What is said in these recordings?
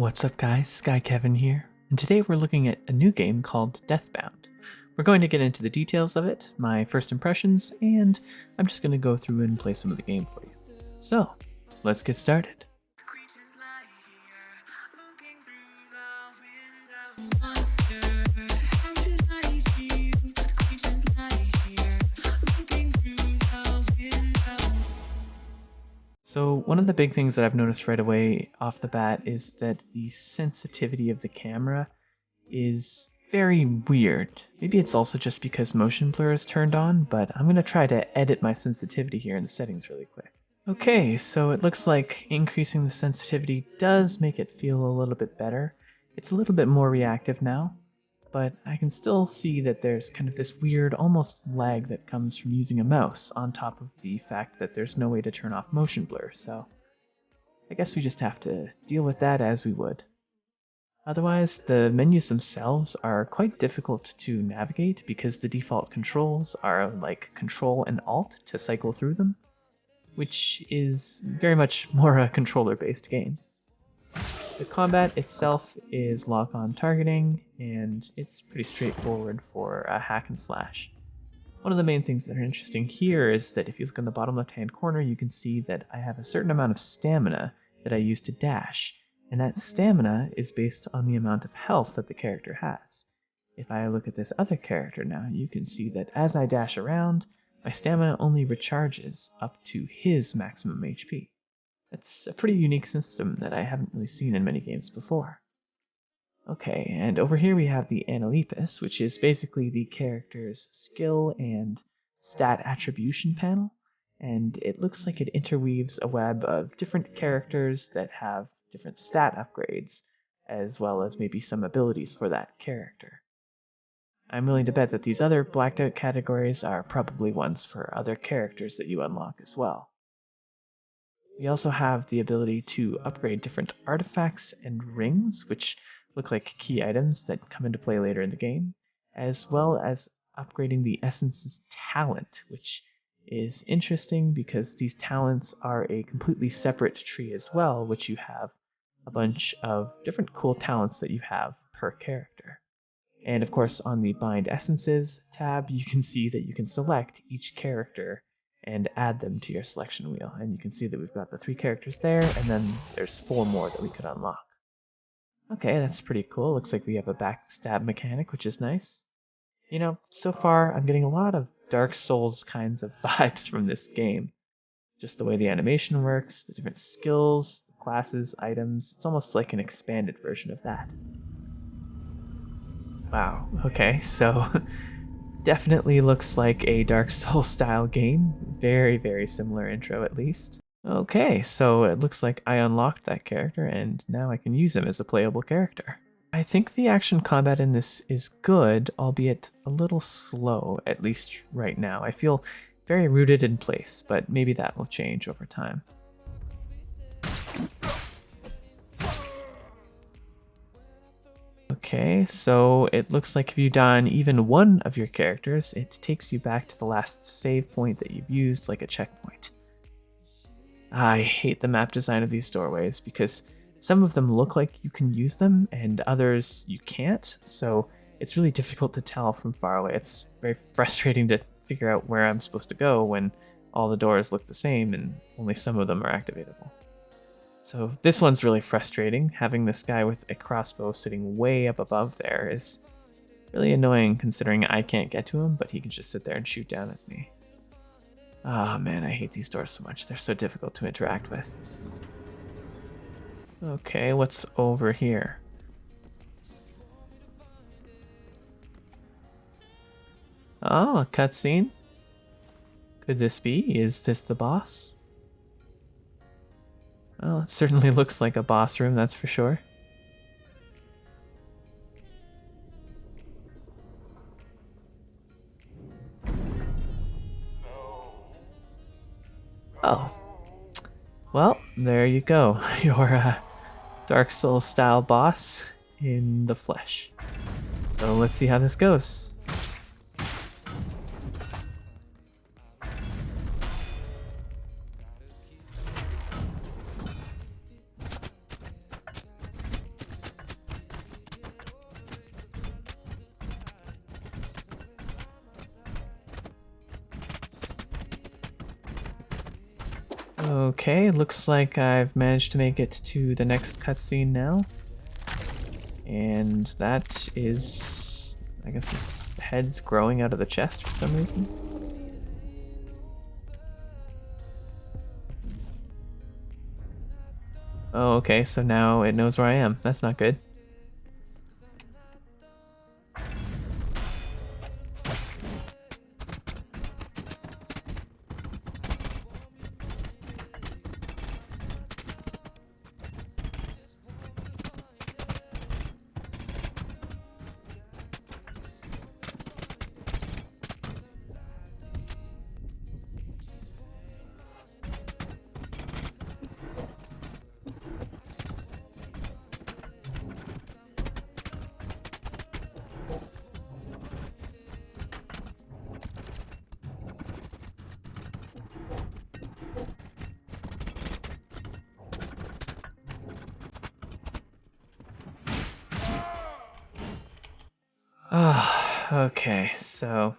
What's up guys, SkyKevin here, and today we're looking at a new game called Deathbound. We're going to get into the details of it, my first impressions, and I'm just going to go through and play some of the game for you. So, let's get started. So one of the big things that I've noticed right away off the bat is that the sensitivity of the camera is very weird. Maybe it's also just because motion blur is turned on, but I'm going to try to edit my sensitivity here in the settings really quick. Okay, so it looks like increasing the sensitivity does make it feel a little bit better. It's a little bit more reactive now, but I can still see that there's kind of this weird, almost lag that comes from using a mouse, on top of the fact that there's no way to turn off motion blur, so I guess we just have to deal with that as we would. Otherwise, the menus themselves are quite difficult to navigate because the default controls are like Control and Alt to cycle through them, which is very much more a controller-based game. The combat itself is lock-on targeting, and it's pretty straightforward for a hack and slash. One of the main things that are interesting here is that if you look in the bottom left-hand corner, you can see that I have a certain amount of stamina that I use to dash, and that stamina is based on the amount of health that the character has. If I look at this other character now, you can see that as I dash around, my stamina only recharges up to his maximum HP. That's a pretty unique system that I haven't really seen in many games before. Okay, and over here we have the Analepis, which is basically the character's skill and stat attribution panel, and it looks like it interweaves a web of different characters that have different stat upgrades, as well as maybe some abilities for that character. I'm willing to bet that these other blacked out categories are probably ones for other characters that you unlock as well. We also have the ability to upgrade different artifacts and rings, which look like key items that come into play later in the game, as well as upgrading the Essence's talent, which is interesting because these talents are a completely separate tree as well, which you have a bunch of different cool talents that you have per character. And of course, on the Bind Essences tab, you can see that you can select each character and add them to your selection wheel. And you can see that we've got the 3 characters there, and then there's 4 more that we could unlock. Okay, that's pretty cool. Looks like we have a backstab mechanic, which is nice. You know, so far I'm getting a lot of Dark Souls kinds of vibes from this game. Just the way the animation works, the different skills, classes, items, it's almost like an expanded version of that. Wow, okay, so definitely looks like a Dark Souls style game. Very, very similar intro at least. Okay, so it looks like I unlocked that character and now I can use him as a playable character. I think the action combat in this is good, albeit a little slow, at least right now. I feel very rooted in place, but maybe that will change over time. Okay, so it looks like if you die on even one of your characters, it takes you back to the last save point that you've used, like a checkpoint. I hate the map design of these doorways because some of them look like you can use them and others you can't, so it's really difficult to tell from far away. It's very frustrating to figure out where I'm supposed to go when all the doors look the same and only some of them are activatable. So this one's really frustrating. Having this guy with a crossbow sitting way up above there is really annoying considering I can't get to him, but he can just sit there and shoot down at me. Ah, man, I hate these doors so much. They're so difficult to interact with. Okay, what's over here? Oh, a cutscene? Could this be? Is this the boss? Well, it certainly looks like a boss room, that's for sure. Oh. Well, there you go. Your Dark Souls style boss in the flesh. So let's see how this goes. Okay, looks like I've managed to make it to the next cutscene now. And that is, I guess it's heads growing out of the chest for some reason. Oh, okay, so now it knows where I am. That's not good. Ah, okay, so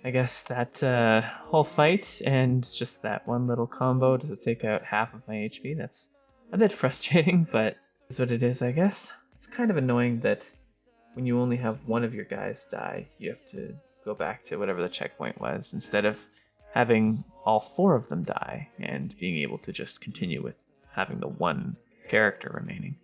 I guess that whole fight and just that one little combo to take out half of my HP, that's a bit frustrating, but is what it is, I guess. It's kind of annoying that when you only have one of your guys die, you have to go back to whatever the checkpoint was instead of having all four of them die and being able to just continue with having the one character remaining.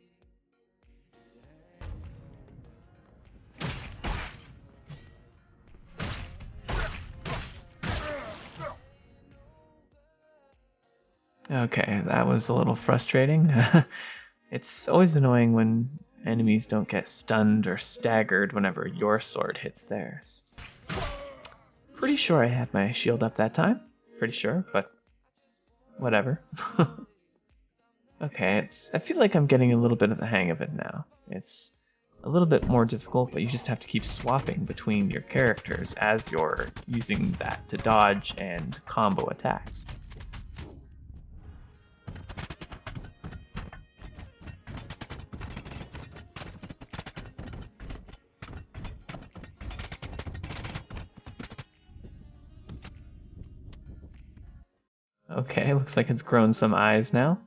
Okay, that was a little frustrating. It's always annoying when enemies don't get stunned or staggered whenever your sword hits theirs. Pretty sure I had my shield up that time. Pretty sure, but whatever. Okay, I feel like I'm getting a little bit of the hang of it now. It's a little bit more difficult, but you just have to keep swapping between your characters as you're using that to dodge and combo attacks. Okay, looks like it's grown some eyes now.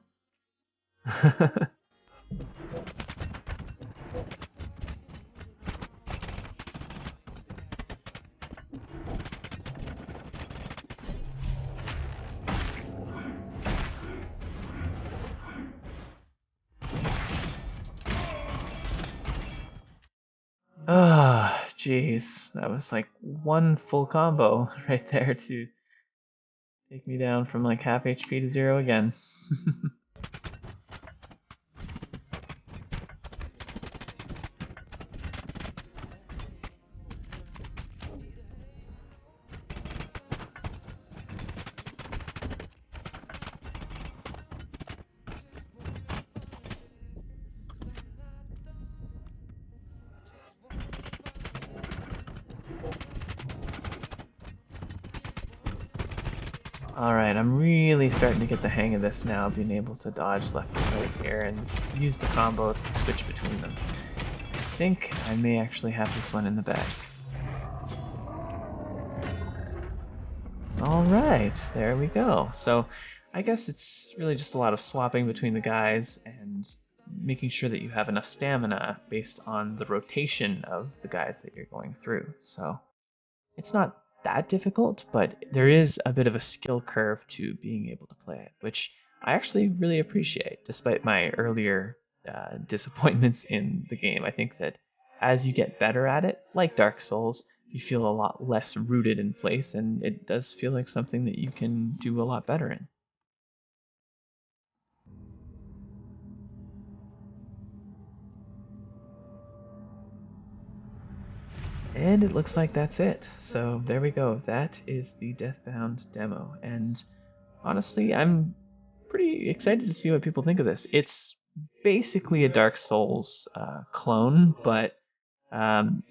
Ah, oh, jeez, that was like one full combo right there to take me down from like half HP to 0 again. Alright, I'm really starting to get the hang of this now, being able to dodge left and right here and use the combos to switch between them. I think I may actually have this one in the bag. Alright, there we go. So I guess it's really just a lot of swapping between the guys and making sure that you have enough stamina based on the rotation of the guys that you're going through. So it's not that difficult, but there is a bit of a skill curve to being able to play it, which I actually really appreciate, despite my earlier disappointments in the game. I think that as you get better at it, like Dark Souls, you feel a lot less rooted in place, and it does feel like something that you can do a lot better in. And it looks like that's it. So there we go. That is the Deathbound demo. And honestly, I'm pretty excited to see what people think of this. It's basically a Dark Souls clone, but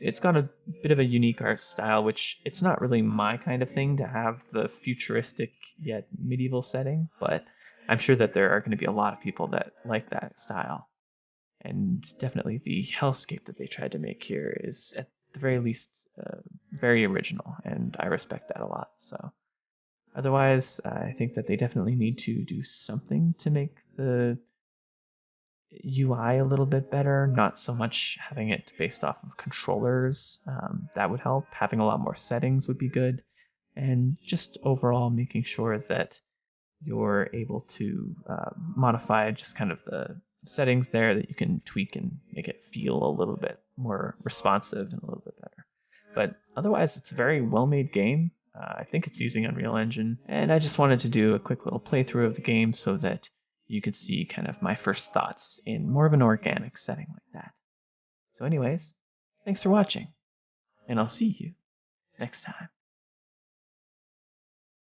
it's got a bit of a unique art style, which it's not really my kind of thing to have the futuristic yet medieval setting, but I'm sure that there are going to be a lot of people that like that style. And definitely the hellscape that they tried to make here is, at the very least, very original, and I respect that a lot. So Otherwise, I think that they definitely need to do something to make the UI a little bit better, not so much having it based off of controllers. That would help. Having a lot more settings would be good. And just overall making sure that you're able to modify just kind of the settings there that you can tweak and make it feel a little bit more responsive and a little bit better. But otherwise, it's a very well-made game. I think it's using Unreal Engine, and I just wanted to do a quick little playthrough of the game so that you could see kind of my first thoughts in more of an organic setting like that. So anyways, thanks for watching, and I'll see you next time.